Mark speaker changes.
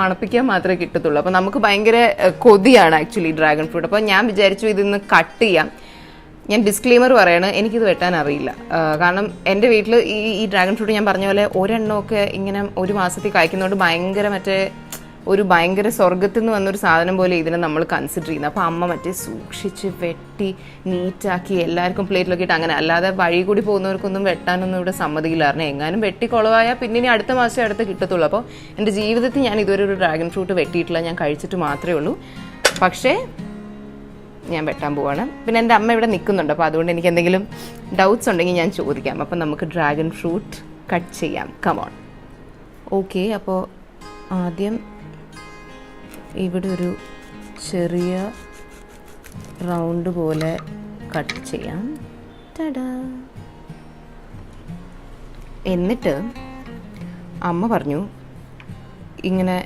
Speaker 1: മണപ്പിക്കാൻ മാത്രമേ കിട്ടത്തുള്ളൂ. അപ്പോൾ നമുക്ക് ഭയങ്കര കൊതിയാണ് ആക്ച്വലി ഡ്രാഗൺ ഫ്രൂട്ട്. അപ്പോൾ ഞാൻ വിചാരിച്ചു ഇതിന്ന് കട്ട് ചെയ്യാം. ഞാൻ ഡിസ്ക്ലെയിമർ പറയാണ്, എനിക്കിത് വെട്ടാൻ അറിയില്ല. കാരണം എൻ്റെ വീട്ടിൽ ഈ ഡ്രാഗൺ ഫ്രൂട്ട് ഞാൻ പറഞ്ഞ പോലെ ഒരെണ്ണമൊക്കെ ഇങ്ങനെ ഒരു മാസത്തിൽ കായ്ക്കുന്നതുകൊണ്ട് ഭയങ്കര സ്വർഗത്തിൽ നിന്ന് വന്നൊരു സാധനം പോലെ ഇതിനെ നമ്മൾ കൺസിഡർ ചെയ്യുന്നത്. അപ്പോൾ അമ്മ സൂക്ഷിച്ച് വെട്ടി നീറ്റാക്കി എല്ലാവർക്കും പ്ലേറ്റിലൊക്കെ ഇട്ട് അങ്ങനെ, അല്ലാതെ വഴി കൂടി പോകുന്നവർക്കൊന്നും വെട്ടാനൊന്നും ഇവിടെ സമ്മതിക്കില്ലായിരുന്നു. എങ്ങാനും വെട്ടി കുളവായാൽ പിന്നെ ഇനി അടുത്ത മാസം അടുത്ത് കിട്ടത്തുള്ളൂ. അപ്പോൾ എൻ്റെ ജീവിതത്തിൽ ഞാൻ ഇതുവരെ ഒരു ഡ്രാഗൺ ഫ്രൂട്ട് വെട്ടിയിട്ടില്ല, ഞാൻ കഴിച്ചിട്ട് മാത്രമേ ഉള്ളൂ. പക്ഷേ ഞാൻ വെട്ടാൻ പോവാണ്. പിന്നെ എൻ്റെ അമ്മ ഇവിടെ നിൽക്കുന്നുണ്ട്, അപ്പോൾ അതുകൊണ്ട് എനിക്ക് എന്തെങ്കിലും ഡൗട്ട്സ് ഉണ്ടെങ്കിൽ ഞാൻ ചോദിക്കാം. അപ്പം നമുക്ക് ഡ്രാഗൺ ഫ്രൂട്ട് കട്ട് ചെയ്യാം. കമോൺ. ഓക്കെ, അപ്പോൾ ആദ്യം ഇവിടെ ഒരു ചെറിയ റൗണ്ട് പോലെ കട്ട് ചെയ്യാം. ടടാ. എന്നിട്ട് അമ്മ പറഞ്ഞു ഇങ്ങനെ